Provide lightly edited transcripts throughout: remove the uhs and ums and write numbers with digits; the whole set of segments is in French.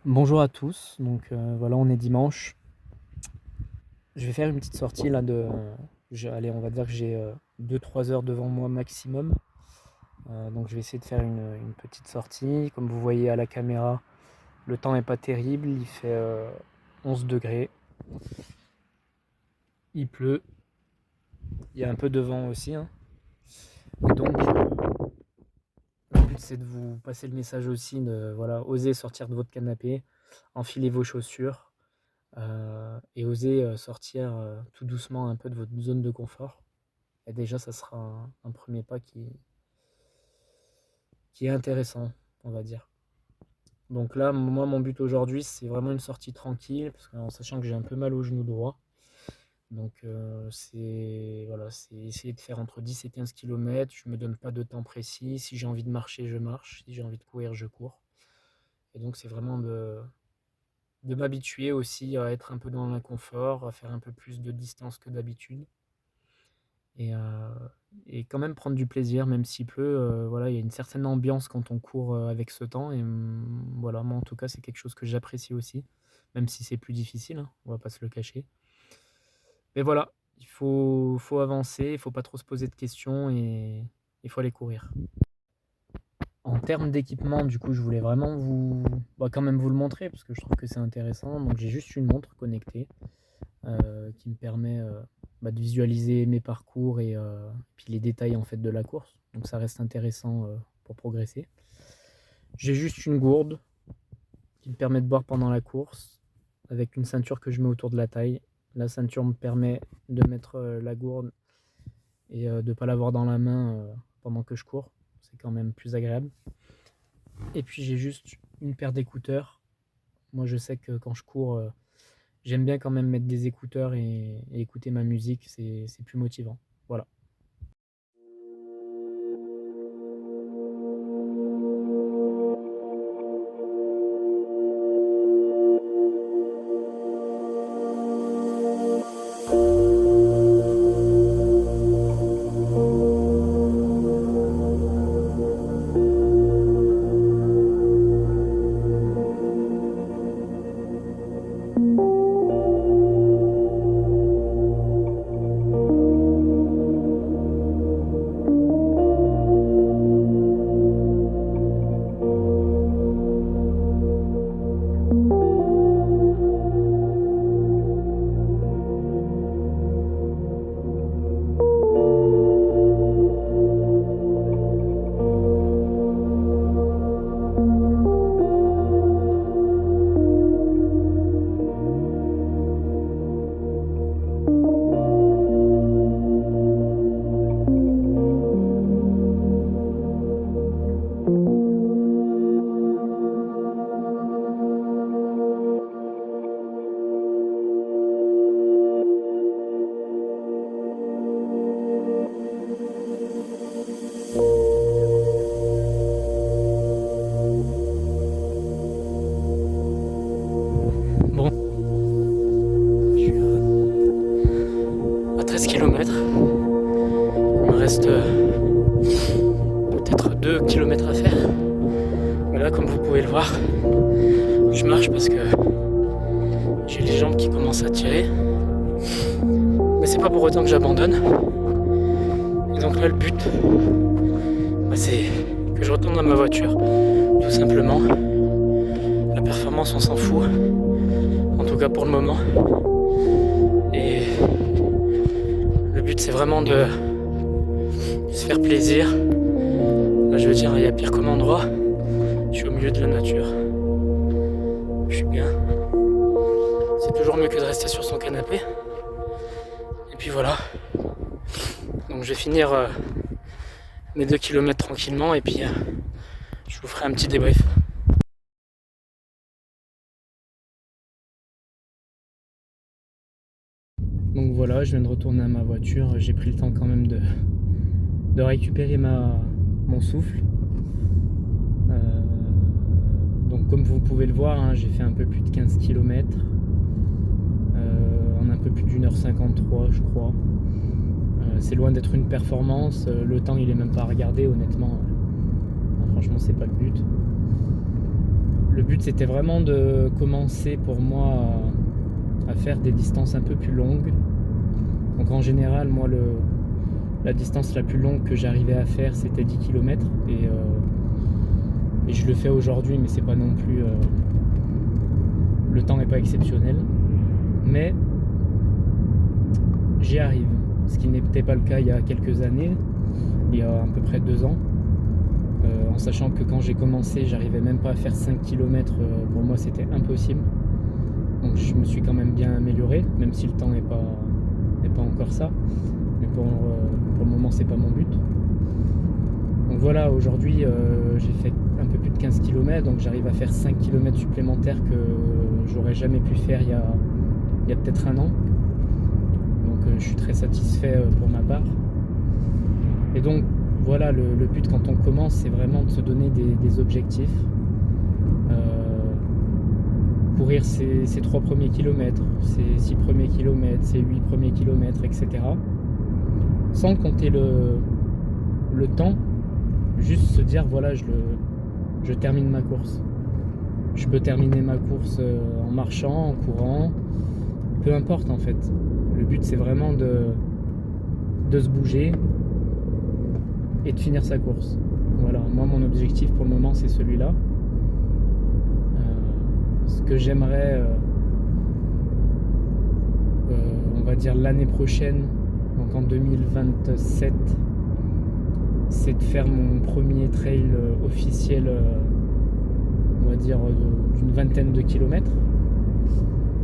Bonjour à tous, voilà, on est dimanche. Je vais faire une petite sortie là allez, on va dire que j'ai 2-3 heures devant moi maximum. Donc je vais essayer de faire une petite sortie. Comme vous voyez à la caméra, le temps est pas terrible, il fait 11 degrés, il pleut, il y a un peu de vent aussi, hein. Et donc le but c'est de vous passer le message aussi de voilà, oser sortir de votre canapé, enfiler vos chaussures, et oser sortir tout doucement un peu de votre zone de confort. Et déjà, ça sera un premier pas qui est intéressant, on va dire. Donc là, moi, mon but aujourd'hui, c'est vraiment une sortie tranquille, parce qu'en sachant que j'ai un peu mal au genou droit. Donc c'est voilà, c'est essayer de faire entre 10 et 15 km. Je me donne pas de temps précis. Si j'ai envie de marcher, je marche. Si j'ai envie de courir, je cours. Et donc c'est vraiment de m'habituer aussi à être un peu dans l'inconfort, à faire un peu plus de distance que d'habitude. Et, et quand même prendre du plaisir, même s'il pleut, voilà, il y a une certaine ambiance quand on court avec ce temps. Et voilà, moi en tout cas, c'est quelque chose que j'apprécie aussi, même si c'est plus difficile, hein, on va pas se le cacher. Mais voilà, faut avancer, il faut pas trop se poser de questions et il faut aller courir. En termes d'équipement, du coup, je voulais vraiment quand même vous le montrer parce que je trouve que c'est intéressant. Donc j'ai juste une montre connectée qui me permet de visualiser mes parcours et puis les détails en fait de la course. Donc ça reste intéressant pour progresser. J'ai juste une gourde qui me permet de boire pendant la course avec une ceinture que je mets autour de la taille. La ceinture me permet de mettre la gourde et de ne pas l'avoir dans la main pendant que je cours. C'est quand même plus agréable. Et puis j'ai juste une paire d'écouteurs. Moi je sais que quand je cours, j'aime bien quand même mettre des écouteurs et écouter ma musique, c'est plus motivant. Voilà. Bon, je suis à 13 km. Il me reste peut-être 2 km à faire. Voilà, comme vous pouvez le voir, je marche parce que j'ai les jambes qui commencent à tirer. Mais c'est pas pour autant que j'abandonne. Et donc là, le but, c'est que je retourne dans ma voiture, tout simplement. La performance, on s'en fout, en tout cas pour le moment. Et le but, c'est vraiment de se faire plaisir. Là, je veux dire, il y a pire comme endroit. Je suis au milieu de la nature. Je suis bien. C'est toujours mieux que de rester sur son canapé. Et puis voilà. Donc je vais finir mes 2 km tranquillement et puis je vous ferai un petit débrief. Donc voilà, je viens de retourner à ma voiture. J'ai pris le temps quand même de récupérer mon souffle. Donc comme vous pouvez le voir, hein, j'ai fait un peu plus de 15 km en un peu plus d'1h53 je crois. C'est loin d'être une performance, le temps il est même pas à regarder honnêtement. Franchement c'est pas le but. Le but c'était vraiment de commencer pour moi à faire des distances un peu plus longues. Donc en général, moi la distance la plus longue que j'arrivais à faire c'était 10 km et je le fais aujourd'hui, mais c'est pas non plus le temps n'est pas exceptionnel, mais j'y arrive, ce qui n'était pas le cas il y a quelques années, il y a à peu près 2 ans, en sachant que quand j'ai commencé j'arrivais même pas à faire 5 km, pour moi c'était impossible. Donc je me suis quand même bien amélioré, même si le temps n'est pas encore ça, mais pour le moment c'est pas mon but. Donc voilà, aujourd'hui j'ai fait un peu plus de 15 km, donc j'arrive à faire 5 km supplémentaires que j'aurais jamais pu faire il y a peut-être un an. Donc je suis très satisfait pour ma part. Et donc voilà, le but quand on commence, c'est vraiment de se donner des objectifs. Courir ces 3 premiers kilomètres, ces 6 premiers kilomètres, ces 8 premiers kilomètres, etc. Sans compter le temps, juste se dire voilà, je termine ma course. Je peux terminer ma course en marchant, en courant, peu importe en fait. Le but c'est vraiment de se bouger et de finir sa course. Voilà, moi mon objectif pour le moment c'est celui-là. Ce que j'aimerais, on va dire l'année prochaine, donc en 2027, c'est de faire mon premier trail officiel, on va dire d'une vingtaine de kilomètres,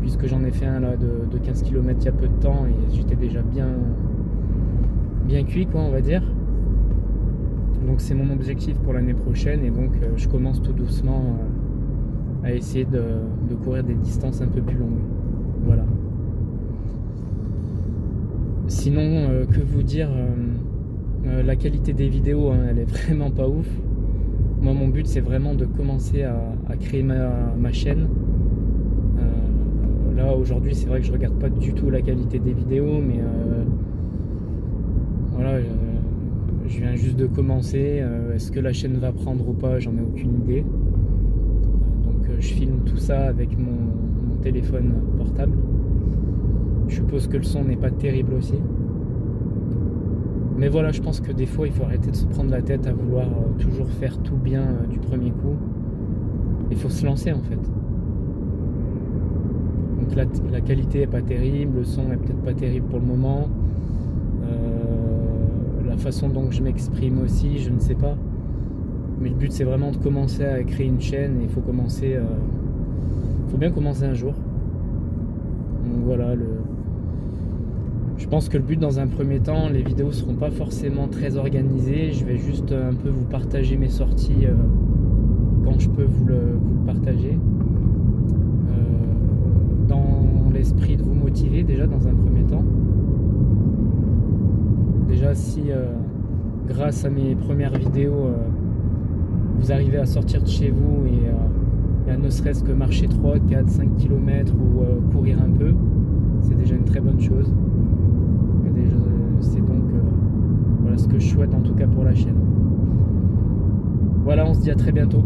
puisque j'en ai fait un là de 15 km il y a peu de temps et j'étais déjà bien cuit quoi, on va dire. Donc c'est mon objectif pour l'année prochaine et donc je commence tout doucement à essayer de courir des distances un peu plus longues. Voilà. Sinon, que vous dire, la qualité des vidéos, hein, elle est vraiment pas ouf. Moi, mon but, c'est vraiment de commencer à créer ma chaîne. Là, aujourd'hui, c'est vrai que je regarde pas du tout la qualité des vidéos, mais voilà, je viens juste de commencer. Est-ce que la chaîne va prendre ou pas? J'en ai aucune idée. Je filme tout ça avec mon téléphone portable. Je suppose que le son n'est pas terrible aussi. Mais voilà, je pense que des fois il faut arrêter de se prendre la tête à vouloir toujours faire tout bien du premier coup. Il faut se lancer en fait. Donc la qualité est pas terrible, le son est peut-être pas terrible pour le moment. La façon dont je m'exprime aussi, je ne sais pas. Mais le but c'est vraiment de commencer à créer une chaîne et il faut commencer, faut bien commencer un jour. Donc voilà, je pense que le but dans un premier temps, les vidéos seront pas forcément très organisées. Je vais juste un peu vous partager mes sorties quand je peux vous le partager. Dans l'esprit de vous motiver déjà dans un premier temps. Déjà si grâce à mes premières vidéos vous arrivez à sortir de chez vous et à ne serait-ce que marcher 3, 4, 5 km ou courir un peu, c'est déjà une très bonne chose. C'est donc voilà ce que je souhaite en tout cas pour la chaîne. Voilà, on se dit à très bientôt.